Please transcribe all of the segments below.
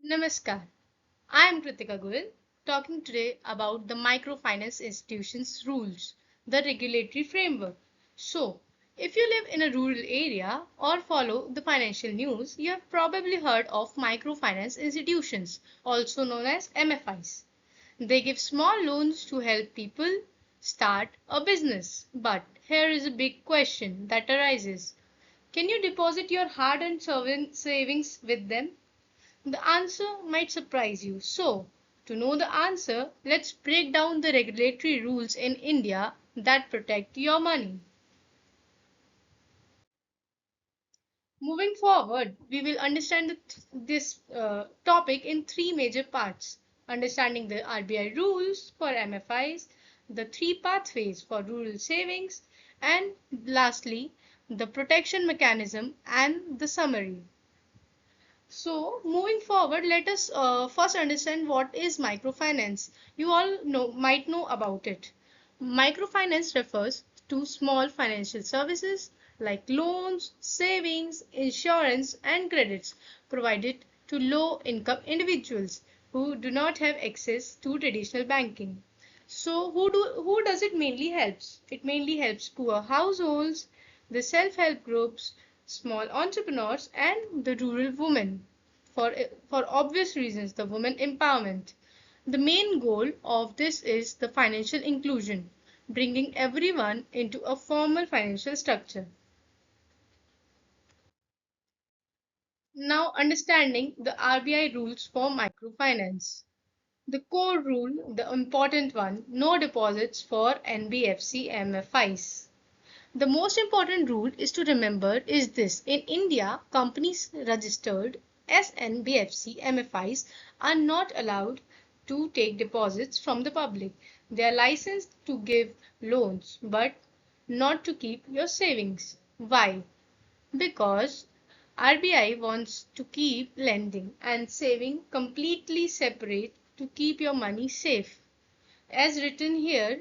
Namaskar. I am Kritika Goyal, talking today about the microfinance institutions rules, the regulatory framework. So, if you live in a rural area or follow the financial news, you have probably heard of microfinance institutions, also known as MFIs. They give small loans to help people start a business. But here is a big question that arises. Can you deposit your hard-earned savings with them? The answer might surprise you. So, to know the answer, let's break down the regulatory rules in India that protect your money. Moving forward, we will understand this topic in three major parts. Understanding the RBI rules for MFIs, the three pathways for rural savings, and lastly, the protection mechanism and the summary. So, moving forward, let us first understand what is microfinance. You all might know about it. Microfinance refers to small financial services like loans, savings, insurance, and credits provided to low income individuals who do not have access to traditional banking. So, who does it mainly helps? It mainly helps poor households, the self-help groups, small entrepreneurs, and the rural women. For, for obvious reasons, the women empowerment. The main goal of this is the financial inclusion, bringing everyone into a formal financial structure. Now, understanding the RBI rules for microfinance. The core rule, the important one, no deposits for NBFC MFIs. The most important rule is to remember is this. In India, companies registered as NBFC MFIs are not allowed to take deposits from the public. They are licensed to give loans but not to keep your savings. Why? Because RBI wants to keep lending and saving completely separate to keep your money safe. As written here,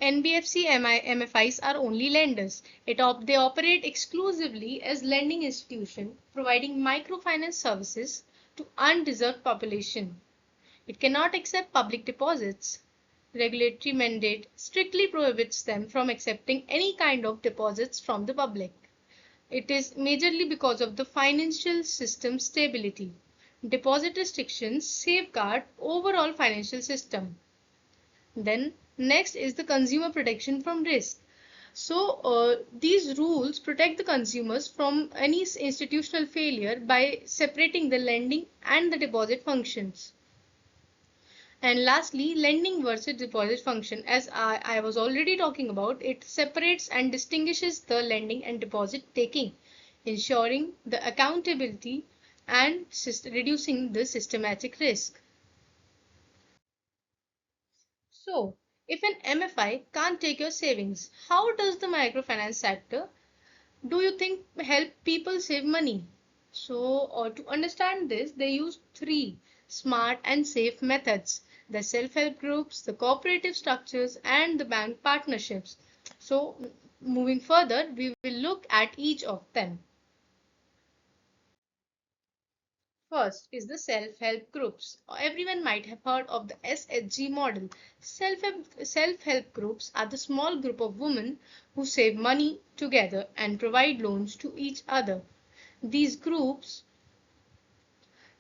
NBFC MFIs are only lenders. They operate exclusively as lending institution, providing microfinance services to undeserved population. It cannot accept public deposits. Regulatory mandate strictly prohibits them from accepting any kind of deposits from the public. It is majorly because of the financial system stability. Deposit restrictions safeguard overall financial system. Then next is the consumer protection from risk. So these rules protect the consumers from any institutional failure by separating the lending and the deposit functions. And lastly, lending versus deposit function. As I was already talking about, it separates and distinguishes the lending and deposit taking, ensuring the accountability and reducing the systematic risk. So, if an MFI can't take your savings, how does the microfinance sector, do you think, help people save money? So, to understand this, they use three smart and safe methods: the self-help groups, the cooperative structures, and the bank partnerships. So, moving further, we will look at each of them. First is the self-help groups. Everyone might have heard of the SHG model. Self-help groups are the small group of women who save money together and provide loans to each other. These groups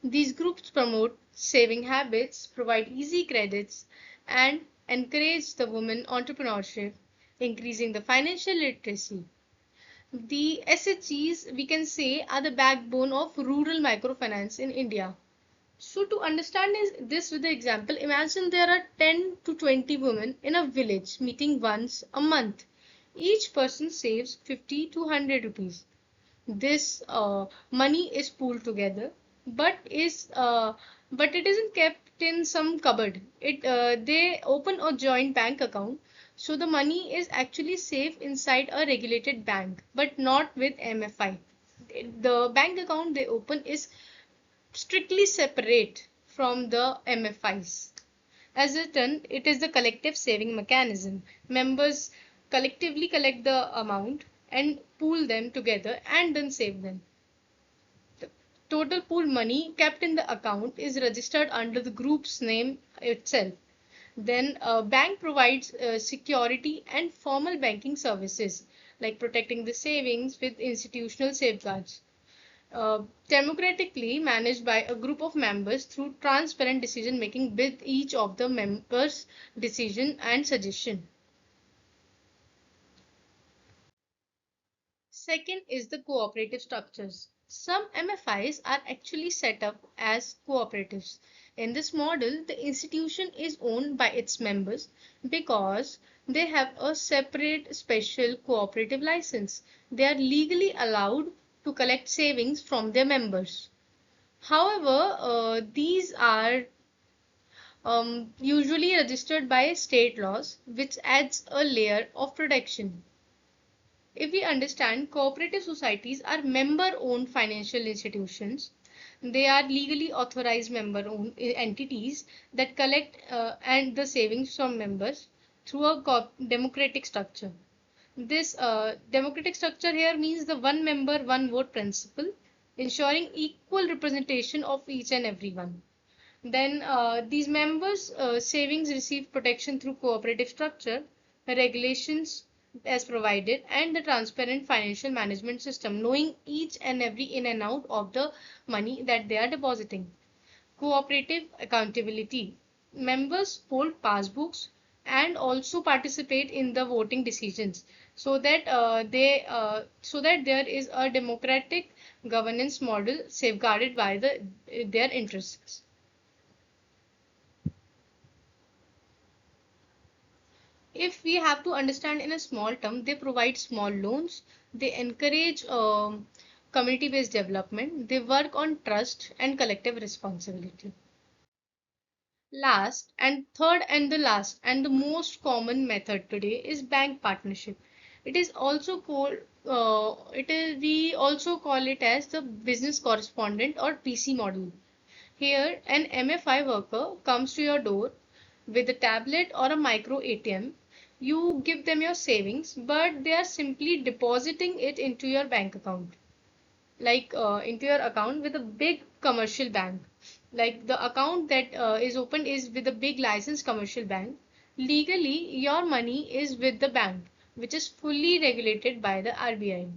these groups promote saving habits, provide easy credits, and encourage the women entrepreneurship, increasing the financial literacy. The SHGs, we can say, are the backbone of rural microfinance in India. So to understand this with the example, imagine there are 10 to 20 women in a village meeting once a month. Each person saves 50 to 100 rupees. This money is pooled together, but is but it isn't kept in some cupboard. They open a joint bank account, so the money is actually safe inside a regulated bank, but not with MFI. The bank account they open is strictly separate from the MFIs. As written, it is the collective saving mechanism. Members collectively collect the amount and pool them together and then save them. Total pool money kept in the account is registered under the group's name itself. Then a bank provides security and formal banking services like protecting the savings with institutional safeguards. Democratically managed by a group of members through transparent decision making with each of the members' decision and suggestion. Second is the cooperative structures. Some MFIs are actually set up as cooperatives. In this model, the institution is owned by its members because they have a separate special cooperative license. They are legally allowed to collect savings from their members. However, these are usually registered by state laws, which adds a layer of protection. If we understand, cooperative societies are member-owned financial institutions. They are legally authorized member-owned entities that collect and the savings from members through a democratic structure. This democratic structure here means the one member, one vote principle, ensuring equal representation of each and every one. Then these members' savings receive protection through cooperative structure, regulations as provided, and the transparent financial management system, knowing each and every in and out of the money that they are depositing. Cooperative accountability. Members hold passbooks and also participate in the voting decisions so that so that there is a democratic governance model safeguarded by their interests. If we have to understand in a small term, they provide small loans, they encourage community based development, they work on trust and collective responsibility. Last and third and the last and the most common method today is bank partnership. It is also called it is we also call it as the business correspondent or PC model. Here, an MFI worker comes to your door with a tablet or a micro ATM. You give them your savings, but they are simply depositing it into your bank account, like into your account with a big commercial bank. Like the account that is opened is with a big licensed commercial bank. Legally, your money is with the bank, which is fully regulated by the RBI.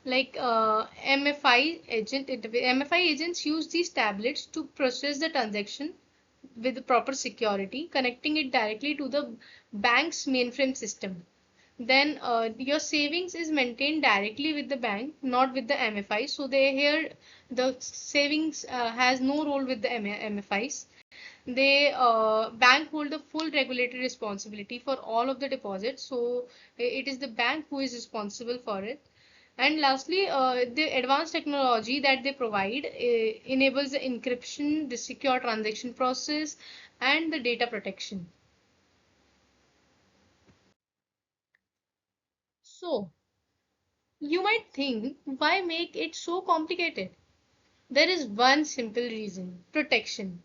Like MFI agents use these tablets to process the transaction with the proper security, connecting it directly to the bank's mainframe system. Then your savings is maintained directly with the bank, not with the MFI. So they here the savings has no role with the MFIs. They bank hold the full regulatory responsibility for all of the deposits. So it is the bank who is responsible for it. And lastly, the advanced technology that they provide enables the encryption, the secure transaction process, and the data protection. So, you might think, why make it so complicated? There is one simple reason: protection,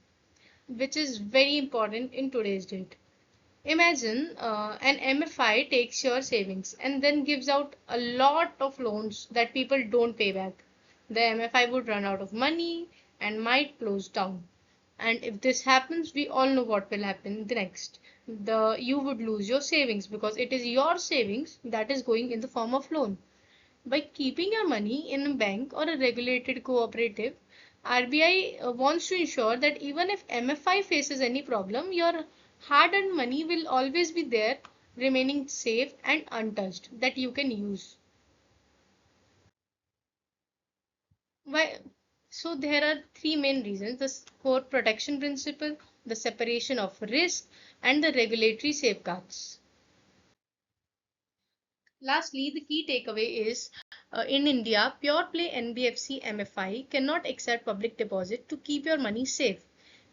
which is very important in today's date. Imagine an MFI takes your savings and then gives out a lot of loans that people don't pay back. The MFI would run out of money and might close down. And if this happens, we all know what will happen the next. You would lose your savings because it is your savings that is going in the form of loan. By keeping your money in a bank or a regulated cooperative, RBI wants to ensure that even if MFI faces any problem, your hard earned money will always be there, remaining safe and untouched, that you can use. Why? So there are three main reasons: the core protection principle, the separation of risk, and the regulatory safeguards. Lastly, the key takeaway is in India, pure play NBFC MFI cannot accept public deposit to keep your money safe.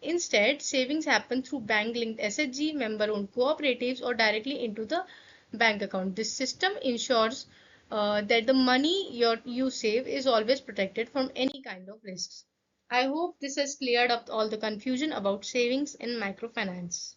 Instead, savings happen through bank linked SHG, member owned cooperatives, or directly into the bank account. This system ensures that the money you save is always protected from any kind of risks. I hope this has cleared up all the confusion about savings in microfinance.